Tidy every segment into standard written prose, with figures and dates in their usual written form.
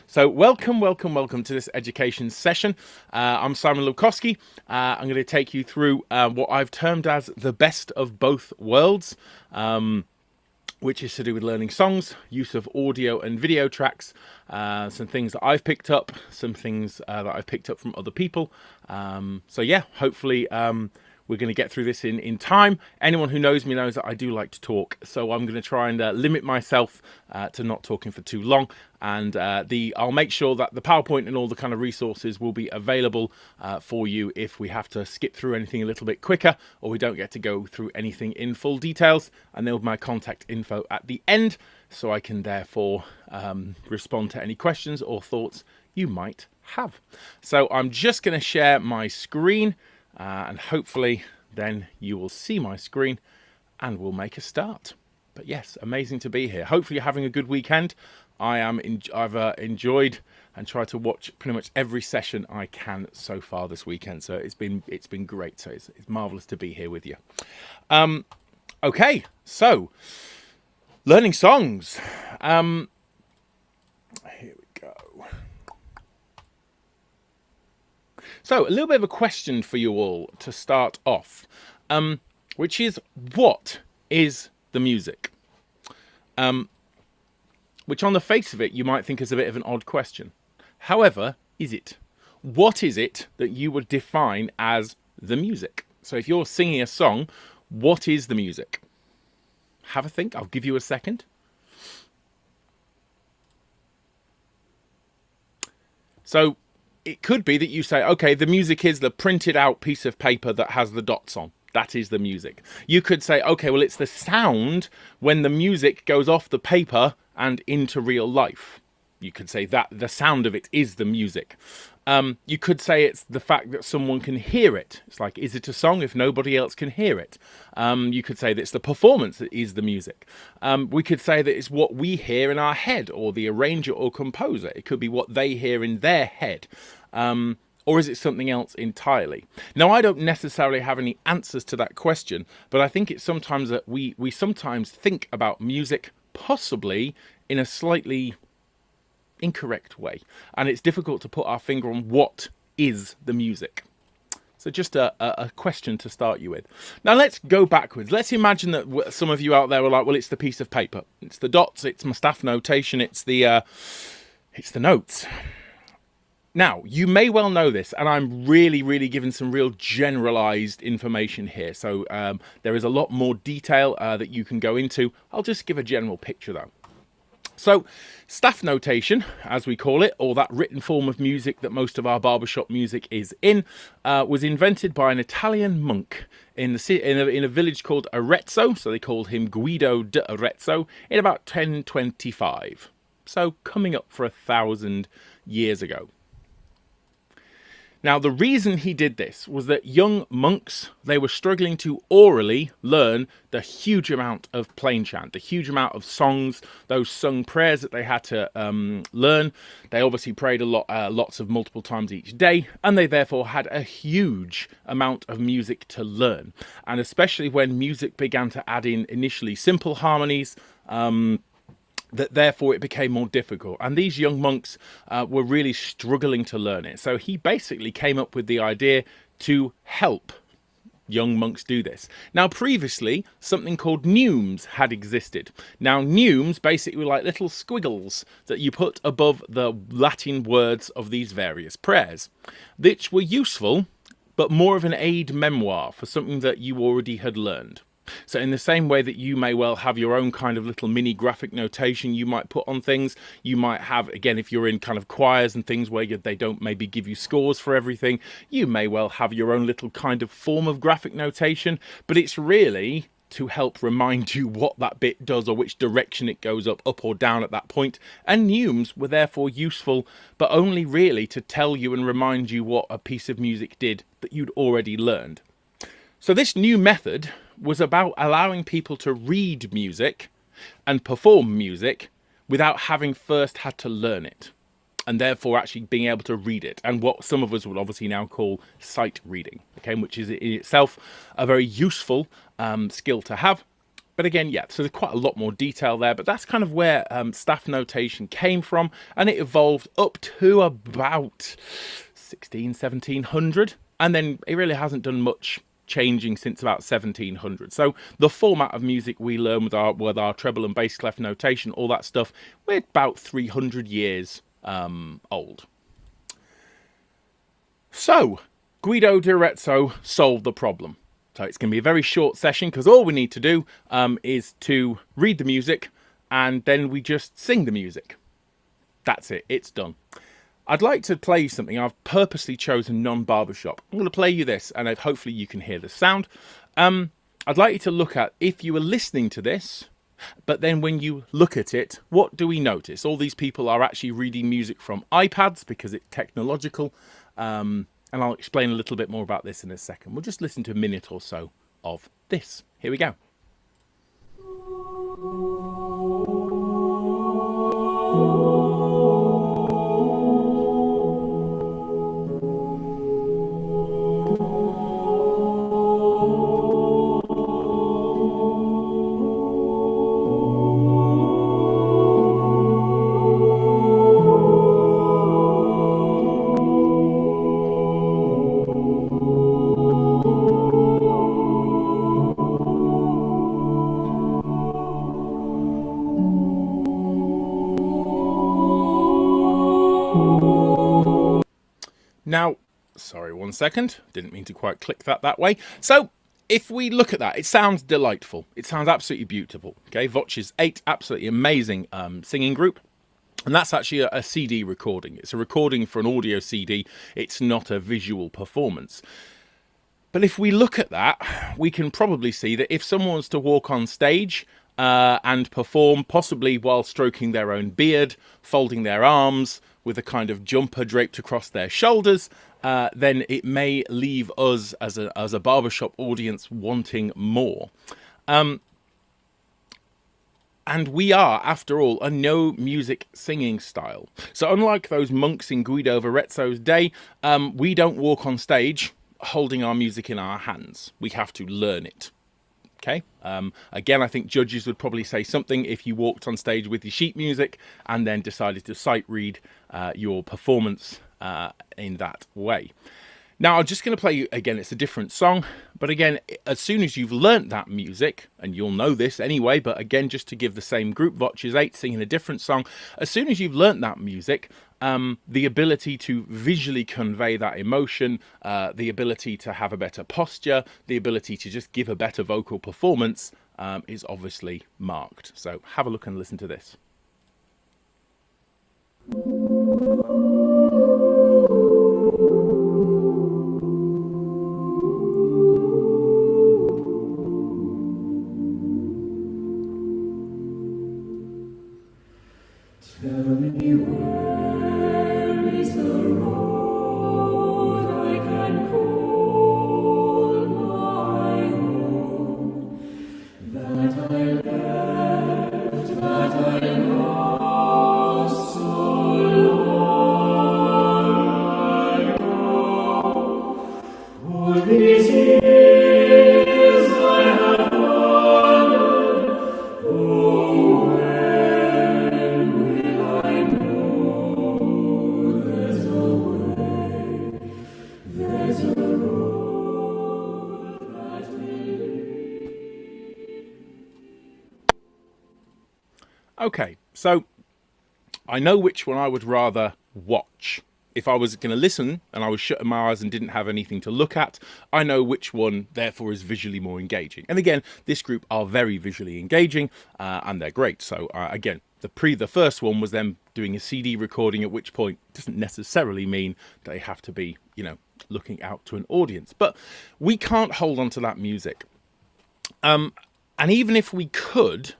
So welcome to this education session. I'm Simon Lukowski. I'm going to take you through what I've termed as the best of both worlds, which is to do with learning songs, use of audio and video tracks, some things that I've picked up, some things that I've picked up from other people. So yeah, hopefully we're going to get through this in time. Anyone who knows me knows that I do like to talk, so I'm going to try and limit myself to not talking for too long. And I'll make sure that the PowerPoint and all the kind of resources will be available for you if we have to skip through anything a little bit quicker, or we don't get to go through anything in full details. And there'll be my contact info at the end, so I can therefore respond to any questions or thoughts you might have. So I'm just going to share my screen. And hopefully then you will see my screen and we'll make a start. But yes, amazing to be here. Hopefully you're having a good weekend. I've enjoyed and tried to watch pretty much every session I can so far this weekend. So it's been great. So it's marvelous to be here with you. Okay, so learning songs. Here we go. So a little bit of a question for you all to start off, which is, what is the music? Which on the face of it, you might think is a bit of an odd question. However, is it? What is it that you would define as the music? So if you're singing a song, what is the music? Have a think. I'll give you a second. So it could be that you say, okay, the music is the printed out piece of paper that has the dots on. That is the music. You could say, okay, well, it's the sound when the music goes off the paper and into real life. You could say that the sound of it is the music. You could say it's the fact that someone can hear it. It's like, is it a song if nobody else can hear it? You could say that it's the performance that is the music. We could say that it's what we hear in our head, or the arranger or composer. It could be what they hear in their head. Or is it something else entirely? Now, I don't necessarily have any answers to that question, but I think it's sometimes that we sometimes think about music possibly in a slightly incorrect way, and it's difficult to put our finger on what is the music. So just a question to start you with. Now let's go backwards. Let's imagine that some of you out there are like, well, it's the piece of paper, it's the dots, it's my staff notation, it's the notes. Now, you may well know this, and I'm really giving some real generalized information here. So there is a lot more detail that you can go into. I'll just give a general picture though. So staff notation, as we call it, or that written form of music that most of our barbershop music is in, was invented by an Italian monk in a village called Arezzo. So they called him Guido de Arezzo in about 1025. So coming up for 1,000 years ago. Now, the reason he did this was that young monks, they were struggling to orally learn the huge amount of plain chant, the huge amount of songs, those sung prayers that they had to learn. They obviously prayed a lot, lots of multiple times each day, and they therefore had a huge amount of music to learn. And especially when music began to add in initially simple harmonies, that therefore it became more difficult. And these young monks were really struggling to learn it. So he basically came up with the idea to help young monks do this. Now, previously, something called neumes had existed. Now, neumes basically were like little squiggles that you put above the Latin words of these various prayers, which were useful, but more of an aid memoir for something that you already had learned. So in the same way that you may well have your own kind of little mini graphic notation you might put on things, you might have, again, if you're in kind of choirs and things where they don't maybe give you scores for everything, you may well have your own little kind of form of graphic notation, but it's really to help remind you what that bit does or which direction it goes up or down at that point. And neumes were therefore useful, but only really to tell you and remind you what a piece of music did that you'd already learned. So this new method was about allowing people to read music and perform music without having first had to learn it, and therefore actually being able to read it, and what some of us would obviously now call sight reading, okay, which is in itself a very useful skill to have. But again, yeah, so there's quite a lot more detail there, but that's kind of where staff notation came from, and it evolved up to about 1700, and then it really hasn't done much changing since about 1700. So the format of music we learn with our treble and bass clef notation, all that stuff, we're about 300 years old. So Guido di Arezzo solved the problem. So it's going to be a very short session because all we need to do is to read the music and then we just sing the music. That's it. It's done. I'd like to play you something. I've purposely chosen non-barbershop. I'm going to play you this and hopefully you can hear the sound. I'd like you to look at, if you were listening to this, but then when you look at it, what do we notice? All these people are actually reading music from iPads because it's technological. And I'll explain a little bit more about this in a second. We'll just listen to a minute or so of this. Here we go. Now, sorry, 1 second. Didn't mean to quite click that way. So if we look at that, it sounds delightful. It sounds absolutely beautiful. Okay, Voces 8, absolutely amazing singing group. And that's actually a CD recording. It's a recording for an audio CD. It's not a visual performance. But if we look at that, we can probably see that if someone was to walk on stage and perform, possibly while stroking their own beard, folding their arms, with a kind of jumper draped across their shoulders, then it may leave us as a barbershop audience wanting more. And we are, after all, a no music singing style. So unlike those monks in Guido of Arezzo's day, we don't walk on stage holding our music in our hands. We have to learn it. Okay. Again, I think judges would probably say something if you walked on stage with your sheet music and then decided to sight read your performance in that way. Now, I'm just going to play you again. It's a different song, but again, as soon as you've learnt that music, and you'll know this anyway, but again, just to give the same group, Voces 8 singing a different song, as soon as you've learnt that music, the ability to visually convey that emotion, the ability to have a better posture, the ability to just give a better vocal performance is obviously marked. So have a look and listen to this. Tell me where is the road I can call my own, that I left, that I lost so long ago. All these years I have wandered, oh, when will I know there's a way, there's a road that will lead. Okay, so I know which one I would rather watch. If I was going to listen and I was shutting my eyes and didn't have anything to look at, I know which one therefore is visually more engaging. And again, this group are very visually engaging and they're great. So again, the first one was them doing a CD recording, at which point doesn't necessarily mean they have to be, looking out to an audience. But we can't hold on to that music. And even if we could,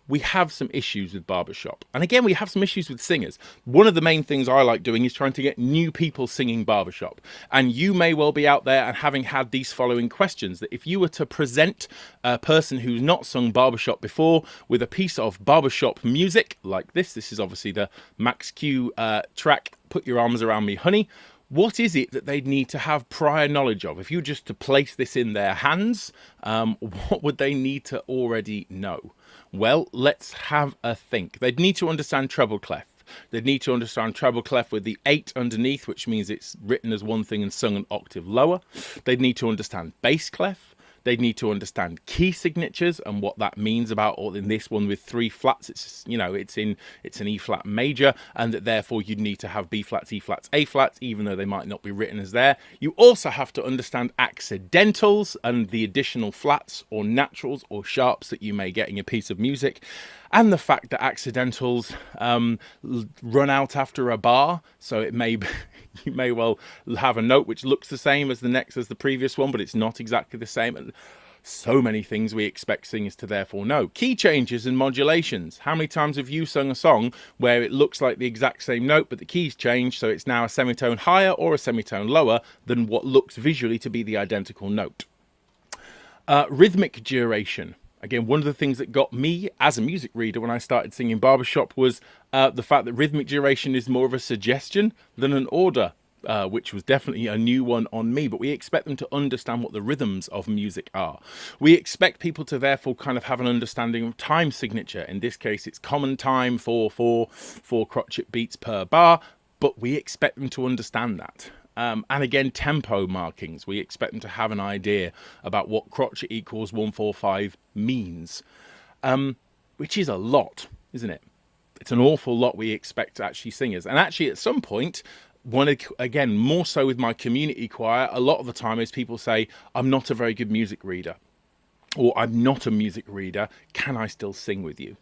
we have some issues with barbershop. And again, we have some issues with singers. One of the main things I like doing is trying to get new people singing barbershop. And you may well be out there and having had these following questions, that if you were to present a person who's not sung barbershop before with a piece of barbershop music like this is obviously the Max Q track, Put Your Arms Around Me Honey. what is it that they'd need to have prior knowledge of? If you were just to place this in their hands, what would they need to already know? Well, let's have a think. They'd need to understand treble clef. They'd need to understand treble clef with the 8 underneath, which means it's written as one thing and sung an octave lower. They'd need to understand bass clef. They'd need to understand key signatures and what that means about, or in this one with 3 flats, it's, you know, it's an E flat major, and that therefore you'd need to have B flats, E flats, A flats, even though they might not be written as there. You also have to understand accidentals and the additional flats or naturals or sharps that you may get in a piece of music. And the fact that accidentals run out after a bar, so it may you may well have a note which looks the same as the previous one, but it's not exactly the same. And so many things we expect singers to therefore know. Key changes and modulations. How many times have you sung a song where it looks like the exact same note, but the keys change, so it's now a semitone higher or a semitone lower than what looks visually to be the identical note? Rhythmic duration. Again, one of the things that got me as a music reader when I started singing barbershop was the fact that rhythmic duration is more of a suggestion than an order, which was definitely a new one on me. But we expect them to understand what the rhythms of music are. We expect people to therefore kind of have an understanding of time signature. In this case, it's common time, 4/4 crotchet beats per bar, but we expect them to understand that. And again, tempo markings. We expect them to have an idea about what crotchet equals 1/4/5 means, which is a lot, isn't it? It's an awful lot we expect actually singers. And actually at some point, again, more so with my community choir, a lot of the time is people say, I'm not a very good music reader, or I'm not a music reader. Can I still sing with you?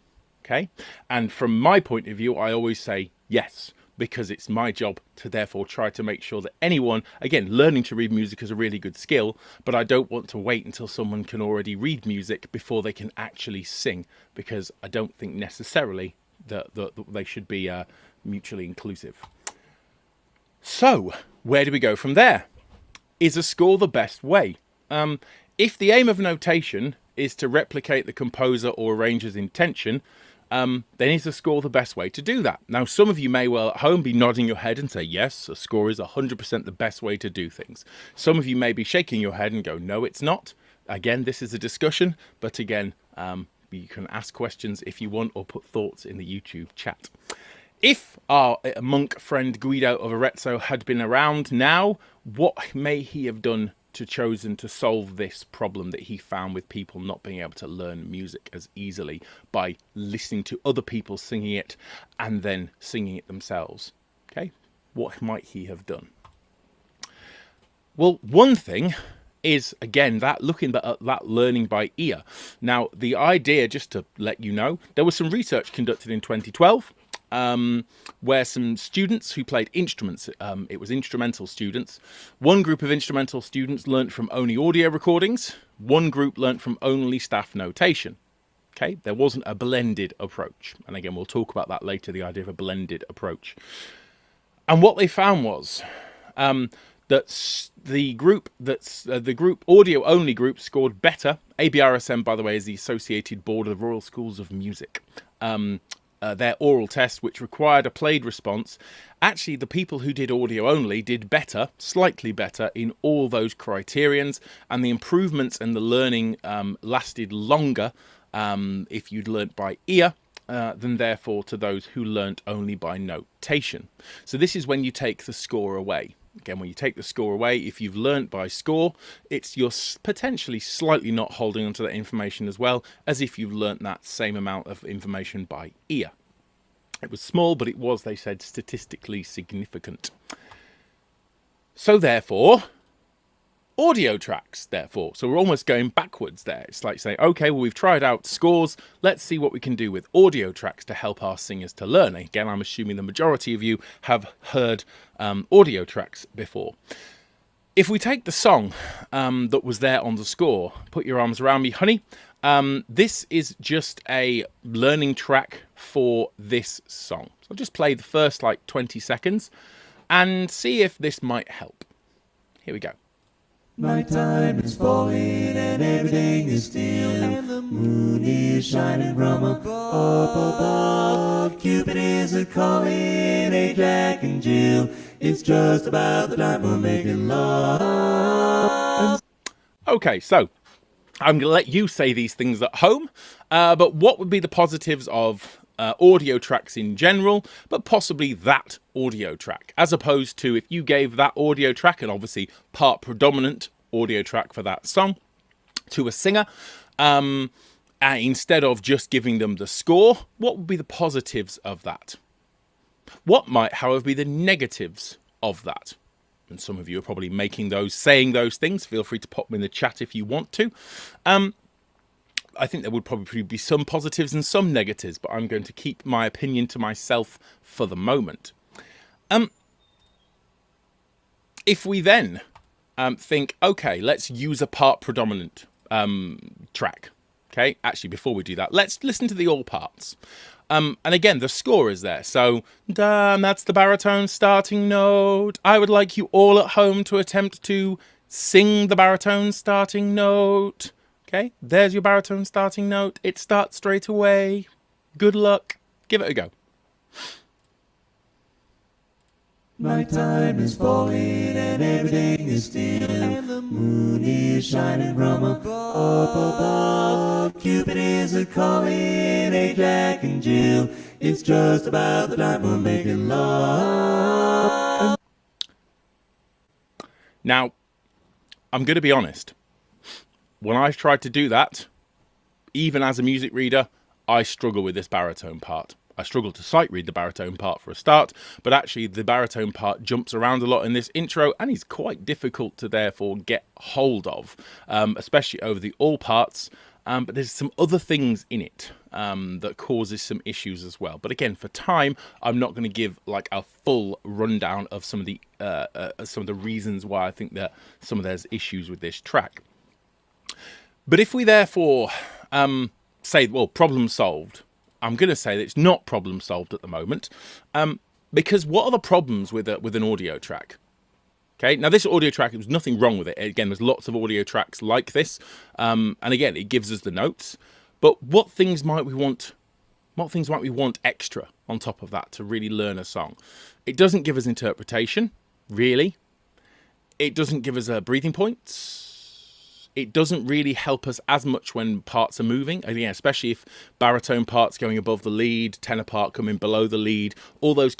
Okay. And from my point of view, I always say yes, because it's my job to therefore try to make sure that anyone, again, learning to read music is a really good skill, but I don't want to wait until someone can already read music before they can actually sing, because I don't think necessarily that they should be mutually inclusive. So, where do we go from there? Is a score the best way? If the aim of notation is to replicate the composer or arranger's intention, then is a score the best way to do that? Now, some of you may well at home be nodding your head and say, yes, a score is 100% the best way to do things. Some of you may be shaking your head and go, no, it's not. Again, this is a discussion, but again, you can ask questions if you want, or put thoughts in the YouTube chat. If our monk friend Guido of Arezzo had been around now, what may he have done to chosen to solve this problem that he found with people not being able to learn music as easily by listening to other people singing it and then singing it themselves? Okay, what might he have done? Well, one thing is, again, that looking at that learning by ear. Now, the idea, just to let you know, there was some research conducted in 2012 where some students who played instruments, it was instrumental students. One group of instrumental students learnt from only audio recordings. One group learnt from only staff notation. Okay, there wasn't a blended approach. And again, we'll talk about that later, the idea of a blended approach. And what they found was that the group audio only group scored better. ABRSM, by the way, is the Associated Board of Royal Schools of Music. Their oral test, which required a played response, actually the people who did audio only did better, slightly better in all those criterions, and the improvements and the learning lasted longer if you'd learnt by ear than therefore to those who learnt only by notation. So this is when you take the score away. Again, when you take the score away, if you've learnt by score, you're potentially slightly not holding onto that information as well as if you've learnt that same amount of information by ear. It was small, but it was, they said, statistically significant. So therefore, audio tracks, therefore. So we're almost going backwards there. It's like saying, okay, well, we've tried out scores. Let's see what we can do with audio tracks to help our singers to learn. Again, I'm assuming the majority of you have heard audio tracks before. If we take the song that was there on the score, Put Your Arms Around Me, Honey, this is just a learning track for this song. So I'll just play the first 20 seconds and see if this might help. Here we go. Nighttime is falling and everything is still, and the moon is shining from above. Cupid is a-calling, hey Jack and Jill. It's just about the time we're making love. Okay, so I'm going to let you say these things at home, but what would be the positives of audio tracks in general, but possibly that audio track, as opposed to if you gave that audio track, and obviously part predominant audio track for that song, to a singer, instead of just giving them the score, what would be the positives of that? What might, however, be the negatives of that? And some of you are probably making those, saying those things. Feel free to pop them in the chat if you want to. I think there would probably be some positives and some negatives, but I'm going to keep my opinion to myself for the moment. If we then think, okay, let's use a part predominant track. Okay, actually, before we do that, let's listen to the all parts. And again, the score is there. So, damn, that's the baritone starting note. I would like you all at home to attempt to sing the baritone starting note. Okay, there's your baritone starting note. It starts straight away. Good luck. Give it a go. Nighttime is falling and everything is still, and the moon is shining from above. Cupid is a-calling, hey Jack and Jill. It's just about the time we're making love. Now, I'm going to be honest. When I've tried to do that, even as a music reader, I struggle with this baritone part. I struggle to sight read the baritone part for a start, but actually the baritone part jumps around a lot in this intro and is quite difficult to therefore get hold of, especially over the all parts. But there's some other things in it that causes some issues as well. But again, for time, I'm not going to give like a full rundown of some of the reasons why I think that some of there's issues with this track. But if we therefore say, well, problem solved, I'm going to say that it's not problem solved at the moment, because what are the problems with an audio track? Okay, now this audio track, there's nothing wrong with it. Again, there's lots of audio tracks like this, and again, it gives us the notes. But what things might we want? What things might we want extra on top of that to really learn a song? It doesn't give us interpretation, really. It doesn't give us breathing points. It doesn't really help us as much when parts are moving. Again, especially if baritone parts going above the lead, tenor part coming below the lead, all those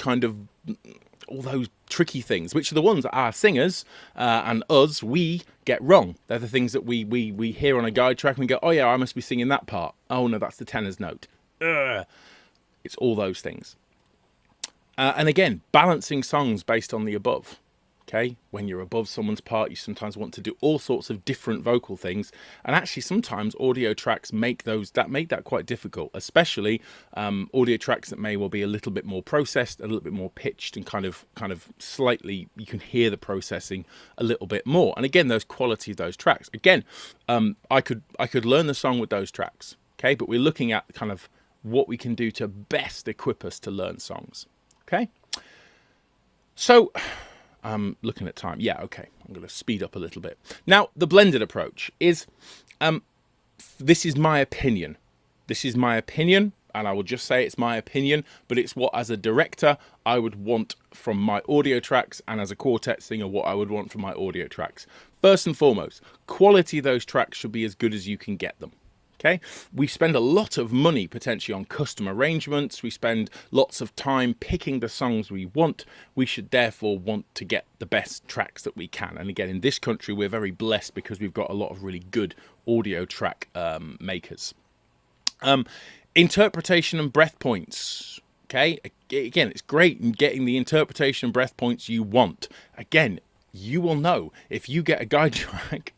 tricky things, which are the ones that our singers and us, we get wrong. They're the things that we hear on a guide track and we go, oh yeah, I must be singing that part. Oh no, that's the tenor's note. It's all those things. And again, balancing songs based on the above. Okay, when you're above someone's part, you sometimes want to do all sorts of different vocal things, and actually sometimes audio tracks make that quite difficult, especially audio tracks that may well be a little bit more processed, a little bit more pitched, and kind of slightly you can hear the processing a little bit more. And again, those quality of those tracks. Again, I could learn the song with those tracks. Okay, but we're looking at kind of what we can do to best equip us to learn songs. Okay, so. Looking at time. Yeah, okay. I'm going to speed up a little bit. Now, the blended approach is, this is my opinion. This is my opinion, and I will just say it's my opinion, but it's what, as a director, I would want from my audio tracks, and as a quartet singer, what I would want from my audio tracks. First and foremost, quality of those tracks should be as good as you can get them. Okay, we spend a lot of money potentially on custom arrangements. We spend lots of time picking the songs we want. We should therefore want to get the best tracks that we can. And again, in this country, we're very blessed because we've got a lot of really good audio track makers. Interpretation and breath points. Okay, again, it's great in getting the interpretation and breath points you want. Again, you will know if you get a guide track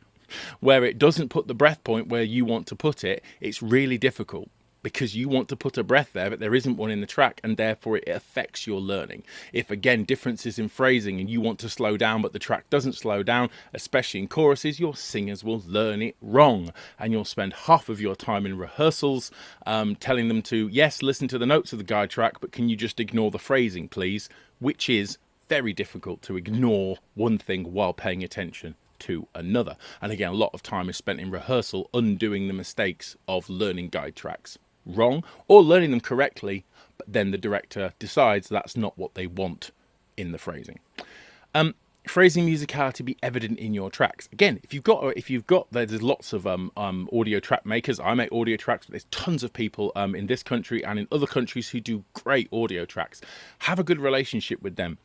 where it doesn't put the breath point where you want to put it, it's really difficult because you want to put a breath there, but there isn't one in the track, and therefore it affects your learning. If, again, differences in phrasing and you want to slow down, but the track doesn't slow down, especially in choruses, your singers will learn it wrong, and you'll spend half of your time in rehearsals telling them to, yes, listen to the notes of the guide track, but can you just ignore the phrasing, please? Which is very difficult to ignore one thing while paying attention to another. And again, a lot of time is spent in rehearsal undoing the mistakes of learning guide tracks wrong or learning them correctly, but then the director decides that's not what they want in the phrasing. Phrasing musicality be evident in your tracks. Again, if you've got, there's lots of audio track makers. I make audio tracks, but there's tons of people in this country and in other countries who do great audio tracks. Have a good relationship with them.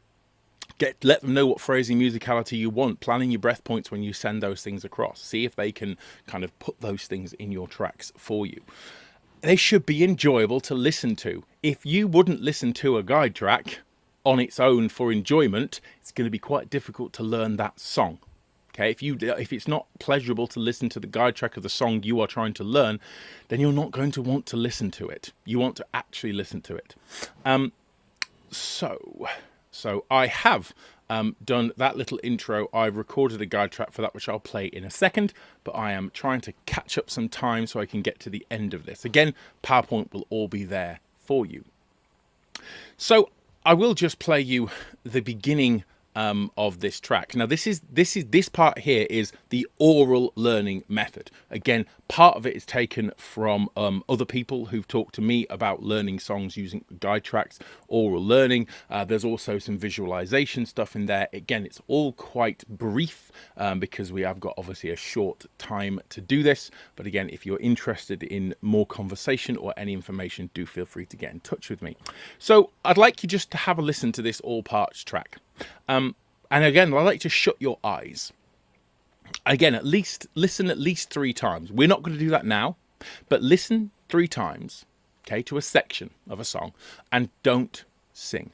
Let them know what phrasing musicality you want, planning your breath points when you send those things across. See if they can kind of put those things in your tracks for you. They should be enjoyable to listen to. If you wouldn't listen to a guide track on its own for enjoyment, it's going to be quite difficult to learn that song. Okay, if it's not pleasurable to listen to the guide track of the song you are trying to learn, then you're not going to want to listen to it. You want to actually listen to it. So I have done that little intro. I've recorded a guide track for that, which I'll play in a second, but I am trying to catch up some time so I can get to the end of this. Again, PowerPoint will all be there for you. So I will just play you the beginning of this track. Now this part here is the oral learning method. Again, part of it is taken from other people who've talked to me about learning songs using guide tracks, oral learning. There's also some visualization stuff in there. Again, it's all quite brief because we have got obviously a short time to do this. But again, if you're interested in more conversation or any information, do feel free to get in touch with me. So I'd like you just to have a listen to this all parts track. And again, I'd like to shut your eyes. Again, listen at least 3 times. We're not going to do that now, but listen 3 times, okay, to a section of a song, and don't sing.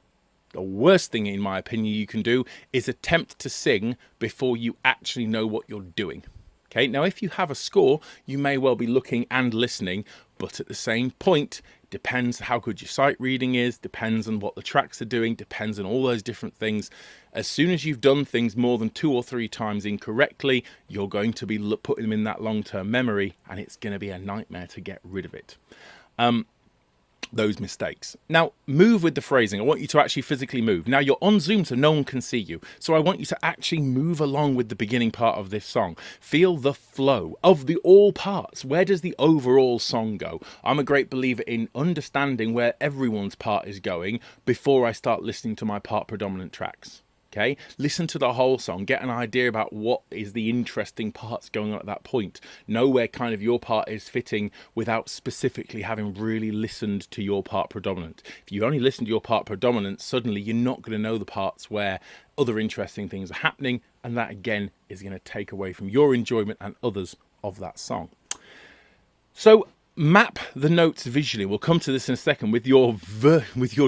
The worst thing, in my opinion, you can do is attempt to sing before you actually know what you're doing. Okay, now if you have a score, you may well be looking and listening, but at the same point, depends how good your sight reading is, depends on what the tracks are doing, depends on all those different things. As soon as you've done things more than 2 or 3 times incorrectly, you're going to be putting them in that long-term memory, and it's going to be a nightmare to get rid of it. Those mistakes. Now, move with the phrasing. I want you to actually physically move. Now, you're on Zoom, so no one can see you. So I want you to actually move along with the beginning part of this song. Feel the flow of the all parts. Where does the overall song go? I'm a great believer in understanding where everyone's part is going before I start listening to my part predominant tracks. Okay, listen to the whole song, get an idea about what is the interesting parts going on at that point. Know where kind of your part is fitting without specifically having really listened to your part predominant. If you only listen to your part predominant, suddenly you're not going to know the parts where other interesting things are happening, and that again is going to take away from your enjoyment and others of that song. So map the notes visually. We'll come to this in a second with your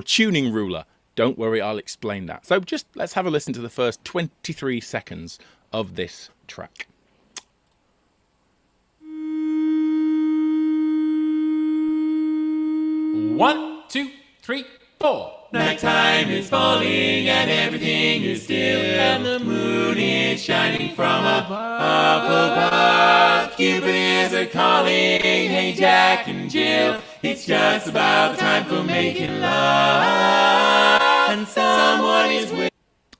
tuning ruler. Don't worry, I'll explain that. So just let's have a listen to the first 23 seconds of this track. 1, 2, 3, 4. Nighttime is falling and everything is still, and the moon is shining from a purple path. Cupid is a-calling, hey Jack and Jill, it's just about time for making love, and someone is with.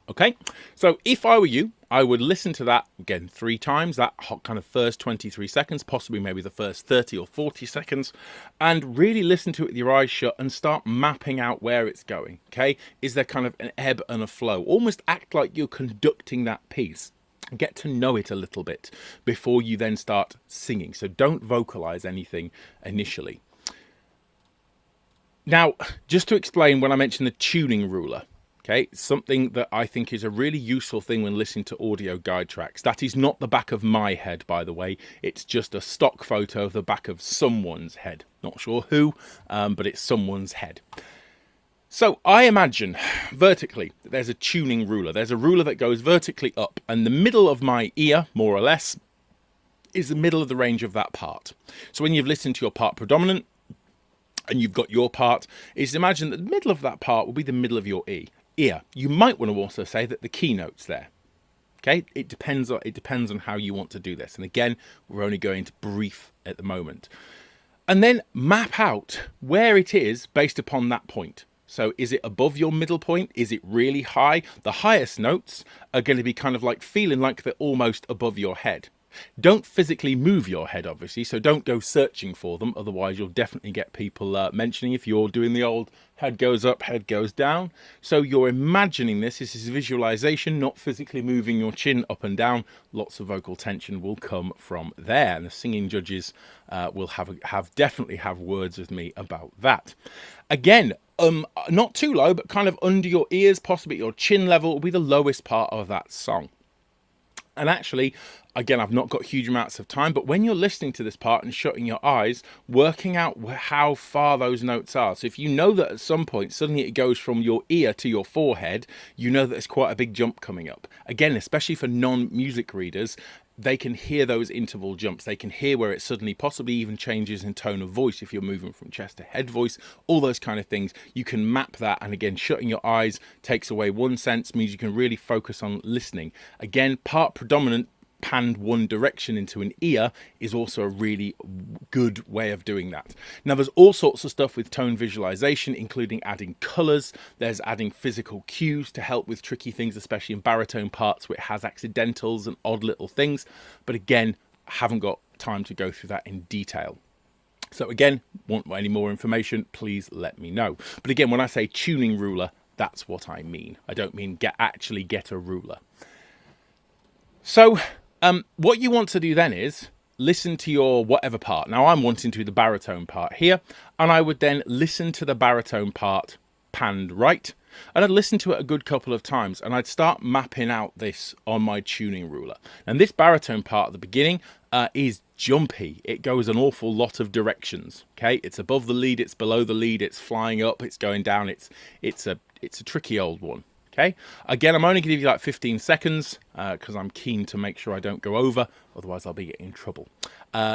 Okay, so if I were you, I would listen to that again 3 times, that kind of first 23 seconds, possibly maybe the first 30 or 40 seconds, and really listen to it with your eyes shut and start mapping out where it's going, okay? Is there kind of an ebb and a flow? Almost act like you're conducting that piece. Get to know it a little bit before you then start singing. So don't vocalize anything initially. Now, just to explain when I mentioned the tuning ruler, okay, something that I think is a really useful thing when listening to audio guide tracks. That is not the back of my head, by the way. It's just a stock photo of the back of someone's head. Not sure who, but it's someone's head. So I imagine vertically that there's a tuning ruler. There's a ruler that goes vertically up, and the middle of my ear, more or less, is the middle of the range of that part. So when you've listened to your part predominant and you've got your part, is imagine that the middle of that part will be the middle of your ear. You might want to also say that the keynote's there. Okay, it depends on how you want to do this. And again, we're only going to brief at the moment. And then map out where it is based upon that point. So is it above your middle point? Is it really high? The highest notes are going to be kind of like feeling like they're almost above your head. Don't physically move your head, obviously, so don't go searching for them. Otherwise, you'll definitely get people mentioning if you're doing the old head goes up, head goes down. So you're imagining this. This is visualization, not physically moving your chin up and down. Lots of vocal tension will come from there. And the singing judges will definitely have words with me about that. Again, not too low, but kind of under your ears, possibly at your chin level, will be the lowest part of that song. And actually, again, I've not got huge amounts of time, but when you're listening to this part and shutting your eyes, working out how far those notes are. So if you know that at some point, suddenly it goes from your ear to your forehead, you know that there's quite a big jump coming up. Again, especially for non-music readers, they can hear those interval jumps. They can hear where it suddenly possibly even changes in tone of voice if you're moving from chest to head voice, all those kind of things. You can map that, and again, shutting your eyes takes away one sense, means you can really focus on listening. Again, part predominant, panned one direction into an ear is also a really good way of doing that. Now, there's all sorts of stuff with tone visualization, including adding colors. There's adding physical cues to help with tricky things, especially in baritone parts where it has accidentals and odd little things. But again, I haven't got time to go through that in detail. So again, want any more information, please let me know. But again, when I say tuning ruler, that's what I mean. I don't mean actually get a ruler. So what you want to do then is listen to your whatever part. Now I'm wanting to do the baritone part here, and I would then listen to the baritone part panned right, and I'd listen to it a good couple of times, and I'd start mapping out this on my tuning ruler. And this baritone part at the beginning is jumpy. It goes an awful lot of directions. Okay, it's above the lead, it's below the lead, it's flying up, it's going down. It's a tricky old one. Okay, again, I'm only going to give you like 15 seconds because I'm keen to make sure I don't go over, otherwise I'll be getting in trouble.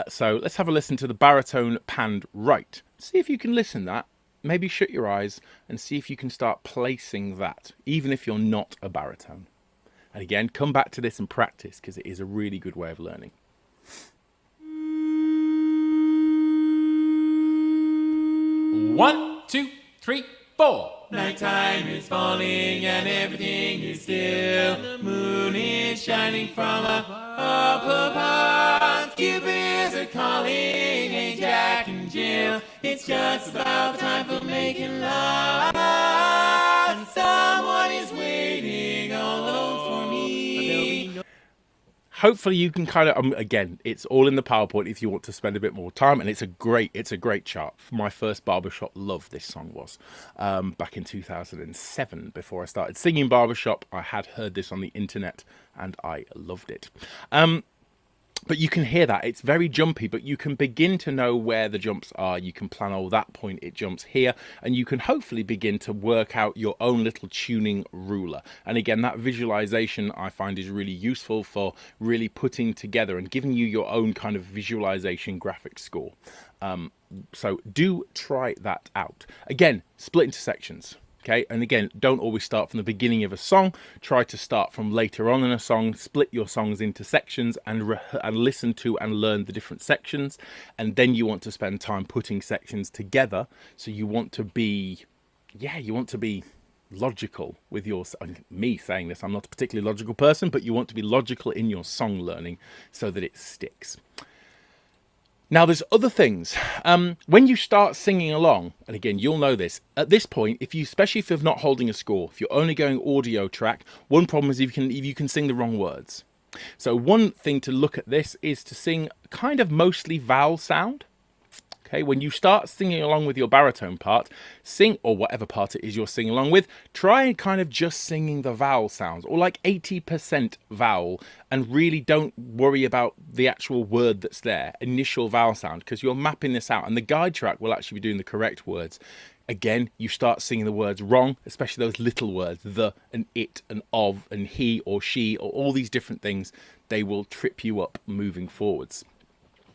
So let's have a listen to the baritone panned right. See if you can listen that. Maybe shut your eyes and see if you can start placing that, even if you're not a baritone. And again, come back to this and practice, because it is a really good way of learning. 1, 2, 3, 4. Nighttime is falling and everything is still. The moon is shining from up above. Cupids are calling, hey Jack and Jill. It's just about time for making love. And someone is waiting all alone for me. Hopefully you can kind of, again, it's all in the PowerPoint if you want to spend a bit more time, and it's a great chart. My first barbershop love this song was back in 2007. Before I started singing barbershop, I had heard this on the internet and I loved it. But you can hear that it's very jumpy, but you can begin to know where the jumps are. You can plan, oh, that point it jumps here, and you can hopefully begin to work out your own little tuning ruler. And again, that visualization I find is really useful for really putting together and giving you your own kind of visualization graphic score. So do try that out. Again, split into sections. Okay, and again, don't always start from the beginning of a song. Try to start from later on in a song. Split your songs into sections and listen to and learn the different sections. And then you want to spend time putting sections together. So you want to be, logical with your, me saying this, I'm not a particularly logical person, but you want to be logical in your song learning so that it sticks. Now, there's other things. When you start singing along, and again, you'll know this, at this point, especially if you're not holding a score, if you're only going audio track, one problem is if you can sing the wrong words. So one thing to look at this is to sing kind of mostly vowel sound. Okay, when you start singing along with your baritone part, sing, or whatever part it is you're singing along with, try and kind of just singing the vowel sounds, or like 80% vowel, and really don't worry about the actual word that's there, initial vowel sound, because you're mapping this out, and the guide track will actually be doing the correct words. Again, you start singing the words wrong, especially those little words, the and it and of and he or she, or all these different things, they will trip you up moving forwards.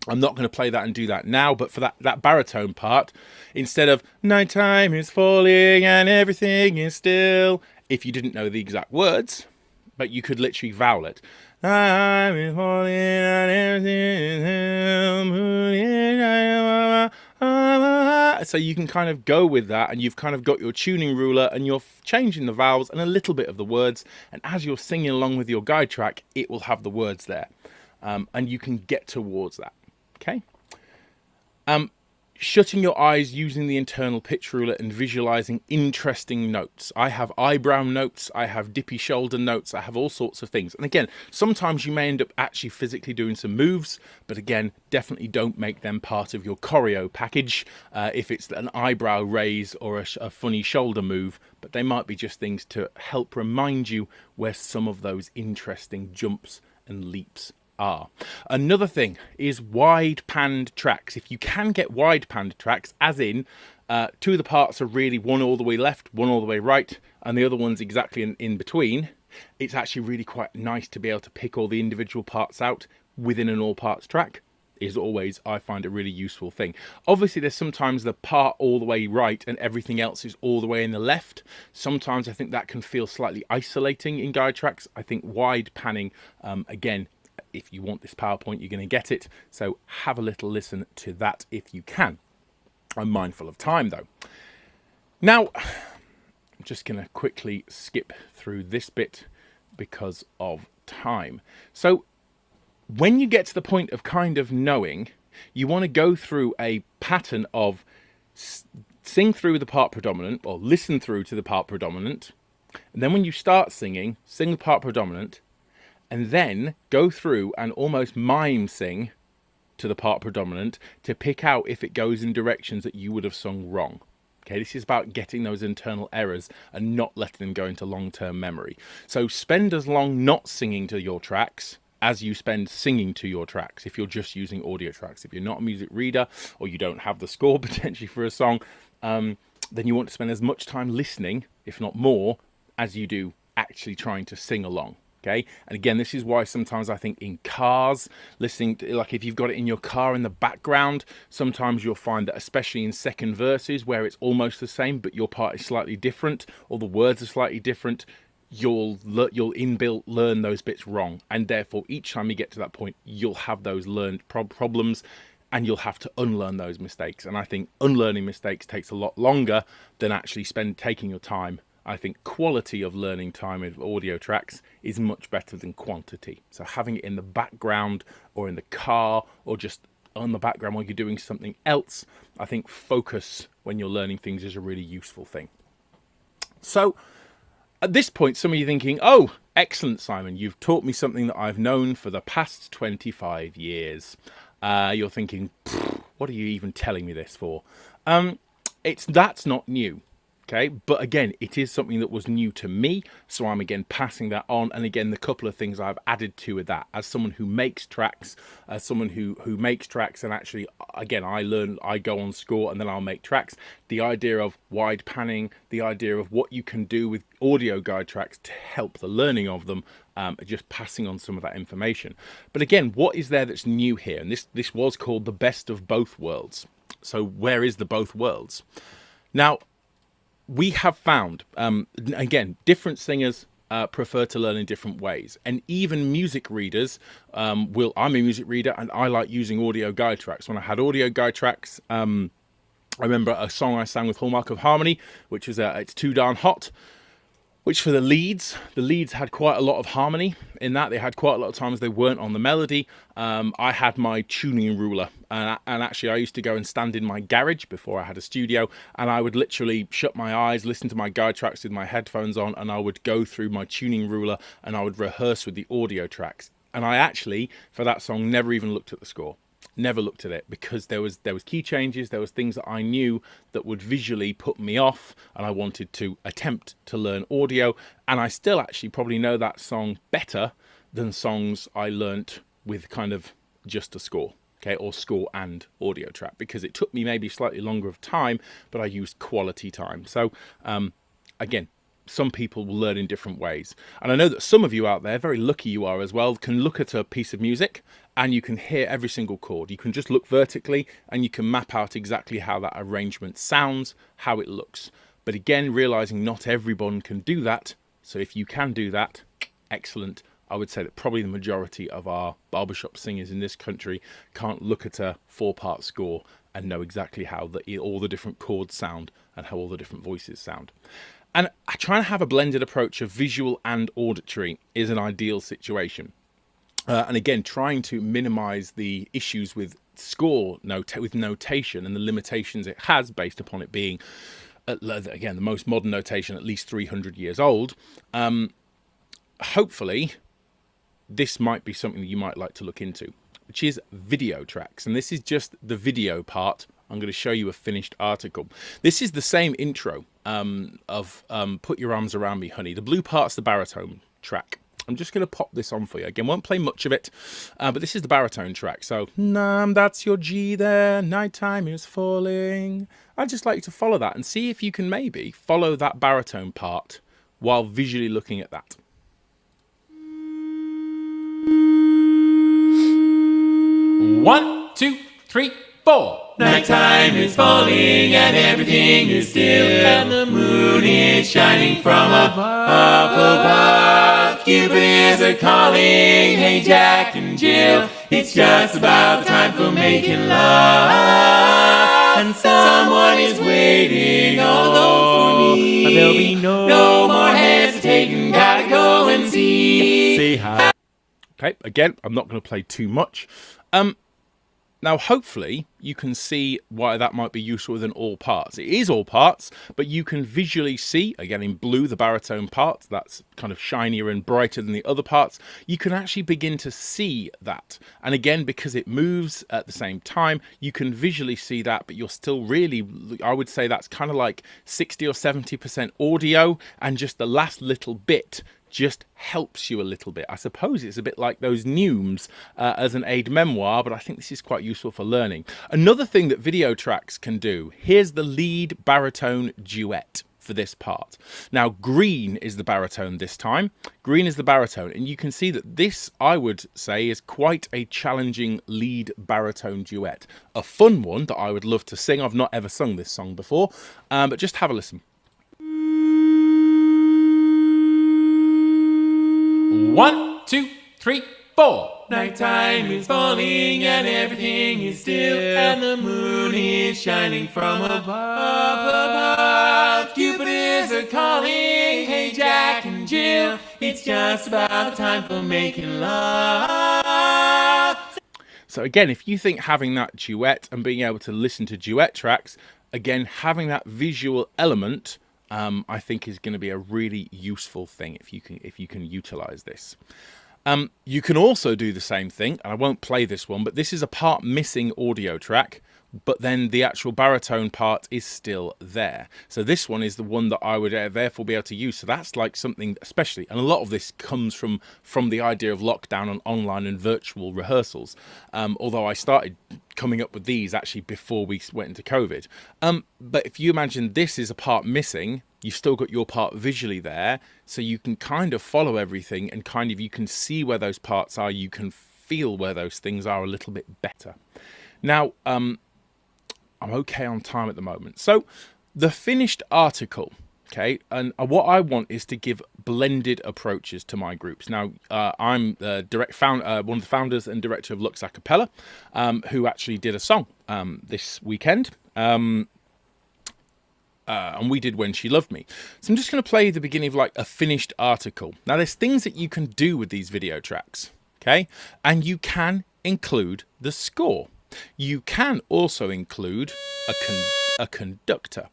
I'm not going to play that and do that now, but for that baritone part, instead of nighttime is falling and everything is still, if you didn't know the exact words, but you could literally vowel it. Nighttime is falling and everything is still. So you can kind of go with that, and you've kind of got your tuning ruler, and you're changing the vowels and a little bit of the words, and as you're singing along with your guide track, it will have the words there. and you can get towards that. Okay. Shutting your eyes, using the internal pitch ruler and visualizing interesting notes. I have eyebrow notes, I have dippy shoulder notes, I have all sorts of things. And again, sometimes you may end up actually physically doing some moves, but again, definitely don't make them part of your choreo package if it's an eyebrow raise or a funny shoulder move, but they might be just things to help remind you where some of those interesting jumps and leaps are. Another thing is wide panned tracks. If you can get wide panned tracks, as in two of the parts are really one all the way left, one all the way right, and the other one's exactly in between, it's actually really quite nice to be able to pick all the individual parts out within an all parts track. Is always, I find, a really useful thing. Obviously, there's sometimes the part all the way right and everything else is all the way in the left. Sometimes I think that can feel slightly isolating in guide tracks. I think wide panning, again, if you want this PowerPoint, you're going to get it. So have a little listen to that if you can. I'm mindful of time though. Now, I'm just going to quickly skip through this bit because of time. So when you get to the point of kind of knowing, you want to go through a pattern of sing through the part predominant or listen through to the part predominant. And then when you start singing, sing the part predominant, and then go through and almost mime sing to the part predominant to pick out if it goes in directions that you would have sung wrong. Okay, this is about getting those internal errors and not letting them go into long-term memory. So spend as long not singing to your tracks as you spend singing to your tracks if you're just using audio tracks. If you're not a music reader or you don't have the score potentially for a song, then you want to spend as much time listening, if not more, as you do actually trying to sing along. Okay, and again, this is why sometimes I think in cars, listening to, like if you've got it in your car in the background, sometimes you'll find that especially in second verses where it's almost the same but your part is slightly different or the words are slightly different, you'll inbuilt learn those bits wrong, and therefore each time you get to that point you'll have those learned problems and you'll have to unlearn those mistakes. And I think unlearning mistakes takes a lot longer than actually taking your time. I think quality of learning time with audio tracks is much better than quantity. So having it in the background or in the car or just on the background while you're doing something else, I think focus when you're learning things is a really useful thing. So at this point, some of you are thinking, oh, excellent, Simon, you've taught me something that I've known for the past 25 years. You're thinking, what are you even telling me this for? That's not new. Okay, but again, it is something that was new to me, so I'm again passing that on. And again, the couple of things I've added to that as someone who makes tracks, as someone who makes tracks, and actually, again, I go on score and then I'll make tracks. The idea of wide panning, the idea of what you can do with audio guide tracks to help the learning of them, just passing on some of that information. But again, what is there that's new here? And this was called the best of both worlds. So where is the both worlds? Now, we have found, again, different singers prefer to learn in different ways. And even music readers I'm a music reader and I like using audio guide tracks. When I had audio guide tracks, I remember a song I sang with Hallmark of Harmony, which was It's Too Darn Hot, which for the leads had quite a lot of harmony in that. They had quite a lot of times they weren't on the melody. I had my tuning ruler and actually I used to go and stand in my garage before I had a studio and I would literally shut my eyes, listen to my guide tracks with my headphones on, and I would go through my tuning ruler and I would rehearse with the audio tracks. And I actually, for that song, never even looked at the score. Never looked at it because there was key changes, there was things that I knew that would visually put me off, and I wanted to attempt to learn audio. And I still actually probably know that song better than songs I learnt with kind of just a score, okay, or score and audio track, because it took me maybe slightly longer of time, but I used quality time. So again, some people will learn in different ways. And I know that some of you out there, very lucky you are as well, can look at a piece of music and you can hear every single chord. You can just look vertically and you can map out exactly how that arrangement sounds, how it looks. But again, realizing not everyone can do that. So if you can do that, excellent. I would say that probably the majority of our barbershop singers in this country can't look at a 4-part score and know exactly how all the different chords sound and how all the different voices sound. And trying to have a blended approach of visual and auditory is an ideal situation. And again, trying to minimize the issues with with notation and the limitations it has based upon it being, again, the most modern notation, at least 300 years old. Hopefully, this might be something that you might like to look into, which is video tracks. And this is just the video part. I'm going to show you a finished article. This is the same intro of Put Your Arms Around Me, Honey. The blue part's the baritone track. I'm just going to pop this on for you. Again, won't play much of it, but this is the baritone track. So, that's your G there, nighttime is falling. I'd just like you to follow that and see if you can maybe follow that baritone part while visually looking at that. One, two, three, four. Nighttime is falling and everything is still, and the moon is shining from up above. Cupid is a-calling, hey Jack and Jill, it's just about time for making love, and someone is waiting all for me. There'll be no more hesitating, gotta go and see. Say hi. Okay, again, I'm not going to play too much. Now, hopefully, you can see why that might be useful within all parts. It is all parts, but you can visually see, again in blue, the baritone part, that's kind of shinier and brighter than the other parts. You can actually begin to see that. And again, because it moves at the same time, you can visually see that, but you're still really, I would say that's kind of like 60 or 70% audio, and just the last little bit just helps you a little bit. I suppose it's a bit like those neumes as an aid memoir, but I think this is quite useful for learning. Another thing that video tracks can do, here's the lead baritone duet for this part. Now, green is the baritone this time. Green is the baritone, and you can see that this, I would say, is quite a challenging lead baritone duet. A fun one that I would love to sing. I've not ever sung this song before, but just have a listen. One, two, three, four. Nighttime is falling and everything is still, and the moon is shining from above. Cupid is a-calling, hey Jack and Jill, it's just about time for making love. So again, if you think having that duet and being able to listen to duet tracks, again, having that visual element, I think is going to be a really useful thing if you can utilize this. You can also do the same thing, and I won't play this one, but this is a part missing audio track, but then the actual baritone part is still there. So this one is the one that I would therefore be able to use. So that's like something, especially, and a lot of this comes from the idea of lockdown and online and virtual rehearsals. Although I started coming up with these actually before we went into COVID. But if you imagine this is a part missing, you've still got your part visually there, so you can kind of follow everything and kind of, you can see where those parts are, you can feel where those things are a little bit better. Now, I'm okay on time at the moment. So the finished article, okay, and what I want is to give blended approaches to my groups. Now, I'm one of the founders and director of Lux Acapella, who actually did a song this weekend. And we did When She Loved Me. So I'm just going to play the beginning of like a finished article. Now, there's things that you can do with these video tracks, okay? And you can include the score. You can also include a conductor.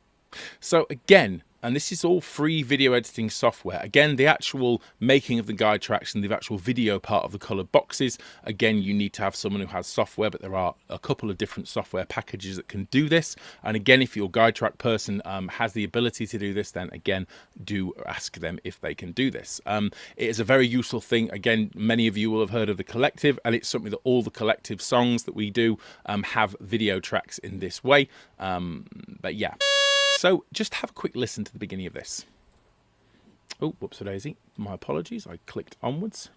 So again, and this is all free video editing software. Again, the actual making of the guide tracks and the actual video part of the colored boxes, again, you need to have someone who has software, but there are a couple of different software packages that can do this. And again, if your guide track person has the ability to do this, then again, do ask them if they can do this. It is a very useful thing. Again, many of you will have heard of the Collective, and it's something that all the Collective songs that we do have video tracks in this way. But yeah. So just have a quick listen to the beginning of this. Oh, whoops-a-daisy. My apologies. I clicked onwards.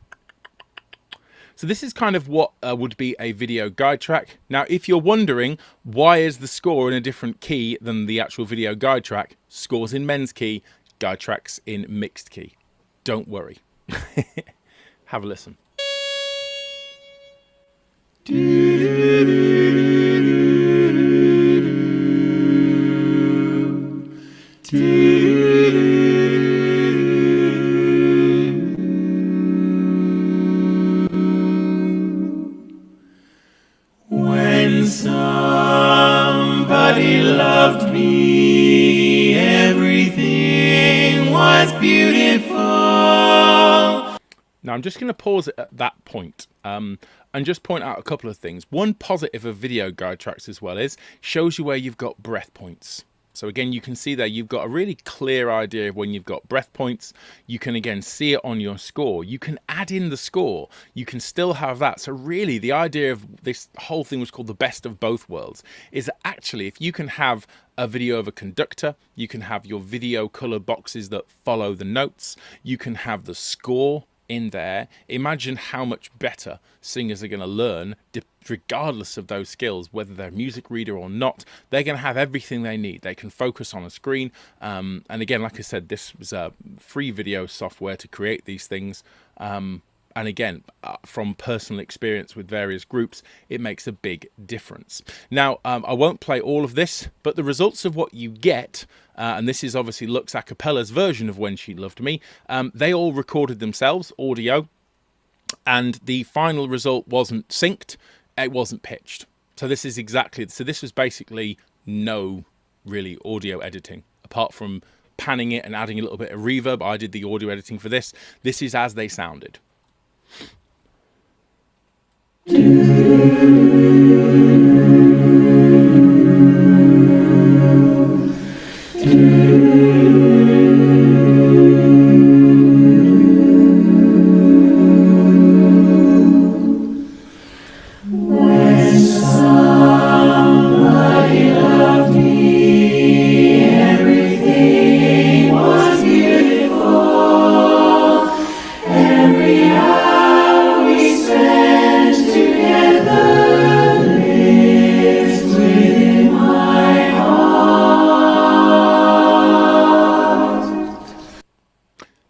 So this is kind of what would be a video guide track. Now, if you're wondering why is the score in a different key than the actual video guide track, score's in men's key, guide tracks in mixed key. Don't worry. Have a listen. loved me, everything was beautiful. Now I'm just going to pause it at that point, and just point out a couple of things. One positive of video guide tracks as well is shows you where you've got breath points. So again, you can see there you've got a really clear idea of when you've got breath points. You can again see it on your score. You can add in the score. You can still have that. So really the idea of this whole thing was called the best of both worlds, is that actually if you can have a video of a conductor, you can have your video color boxes that follow the notes, you can have the score in there. Imagine how much better singers are going to learn regardless of those skills, whether they're a music reader or not. They're going to have everything they need. They can focus on a screen, and again, like I said, this was a free video software to create these things, and again, from personal experience with various groups, it makes a big difference. Now, I won't play all of this, but the results of what you get, and this is obviously Lux a cappella's version of When She Loved Me, they all recorded themselves, audio, and the final result wasn't synced, it wasn't pitched. So this is exactly, so this was basically no really audio editing, apart from panning it and adding a little bit of reverb. I did the audio editing for this. This is as they sounded.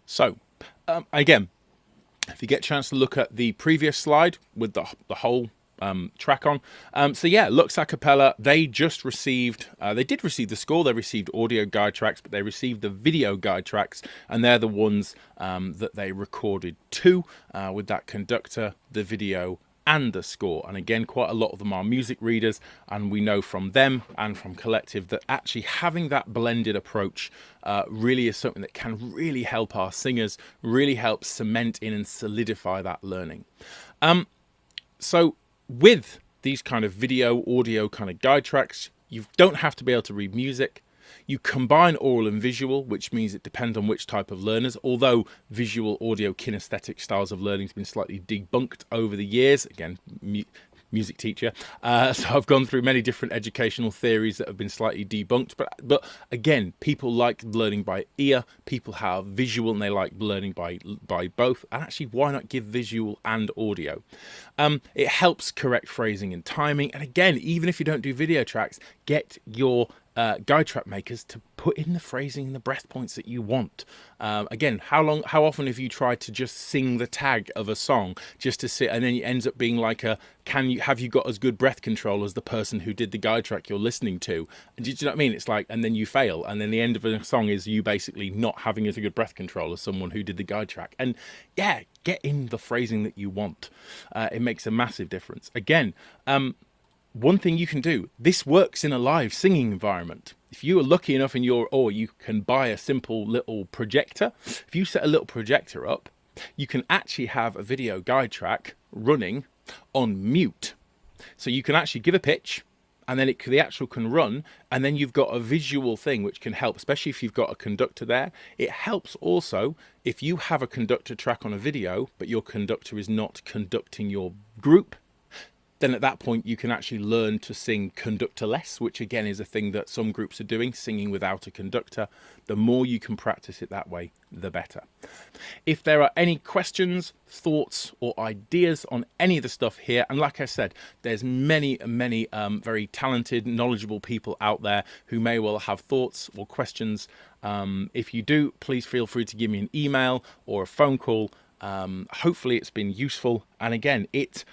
So, again, if you get a chance to look at the previous slide with the whole track on. So yeah, Lux a cappella, they just received, they did receive the score, they received audio guide tracks, but they received the video guide tracks, and they're the ones that they recorded too, with that conductor, the video, and the score. And again, quite a lot of them are music readers, and we know from them and from Collective that actually having that blended approach really is something that can really help our singers, really help cement in and solidify that learning. So with these kind of video, audio kind of guide tracks, you don't have to be able to read music. You combine oral and visual, which means it depends on which type of learners, although visual, audio, kinesthetic styles of learning has been slightly debunked over the years. Again, music teacher, so I've gone through many different educational theories that have been slightly debunked, but again, people like learning by ear, people have visual and they like learning by both, and actually why not give visual and audio? It helps correct phrasing and timing, and again, even if you don't do video tracks, get your guide track makers to put in the phrasing and the breath points that you want. Again, how often have you tried to just sing the tag of a song just to sit, and then it ends up being like a, have you got as good breath control as the person who did the guide track you're listening to? And do you know what I mean? It's like, and then you fail, and then the end of a song is you basically not having as good breath control as someone who did the guide track. And yeah, get in the phrasing that you want. It makes a massive difference. Again, one thing you can do, this works in a live singing environment. If you are lucky enough or you can buy a simple little projector, if you set a little projector up, you can actually have a video guide track running on mute. So you can actually give a pitch, and then the actual can run, and then you've got a visual thing which can help, especially if you've got a conductor there. It helps also if you have a conductor track on a video, but your conductor is not conducting your group. Then at that point you can actually learn to sing conductorless, which again is a thing that some groups are doing, singing without a conductor. The more you can practice it that way, the better. If there are any questions, thoughts or ideas on any of the stuff here, and like I said, there's many very talented, knowledgeable people out there who may well have thoughts or questions. If you do, please feel free to give me an email or a phone call. Hopefully it's been useful, and again, it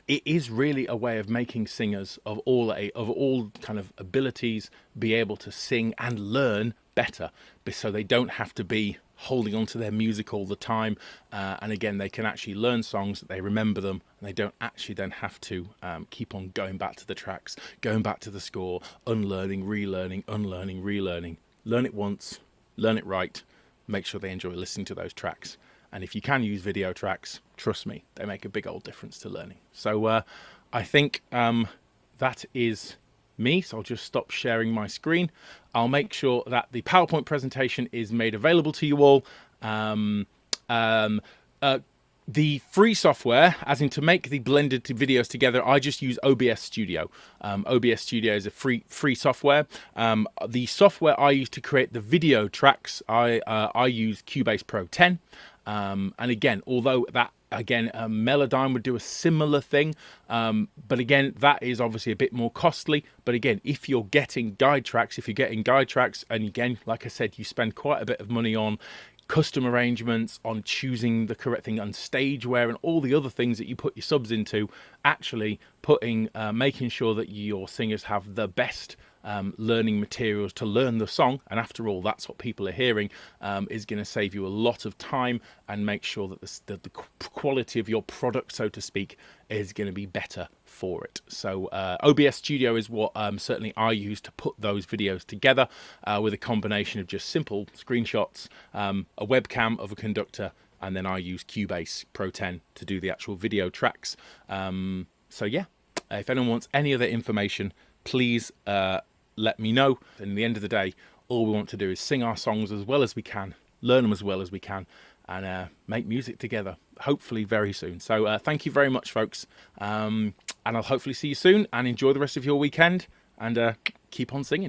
is really a way of making singers of all kind of abilities be able to sing and learn better, so they don't have to be holding on to their music all the time, and again, they can actually learn songs, they remember them, and they don't actually then have to keep on going back to the tracks, going back to the score, unlearning, relearning, unlearning, relearning. Learn it once, learn it right, make sure they enjoy listening to those tracks. And if you can use video tracks, trust me, they make a big old difference to learning. So I think that is me, so I'll just stop sharing my screen. I'll make sure that the PowerPoint presentation is made available to you all. The free software, as in to make the blended videos together, I just use OBS Studio. OBS Studio is a free software. The software I use to create the video tracks, I use Cubase Pro 10. And again, although that, Melodyne would do a similar thing, but again, that is obviously a bit more costly. But again, if you're getting guide tracks, and again, like I said, you spend quite a bit of money on custom arrangements, on choosing the correct thing, on stage wear, and all the other things that you put your subs into, actually making sure that your singers have the best learning materials to learn the song, and after all, that's what people are hearing, is going to save you a lot of time and make sure that the quality of your product, so to speak, is going to be better for it. So OBS Studio is what certainly I use to put those videos together, with a combination of just simple screenshots, a webcam of a conductor, and then I use Cubase Pro 10 to do the actual video tracks. So yeah, if anyone wants any other information, please let me know. And at the end of the day, all we want to do is sing our songs as well as we can, learn them as well as we can, and make music together, hopefully very soon. So thank you very much, folks, and I'll hopefully see you soon, and enjoy the rest of your weekend, and keep on singing.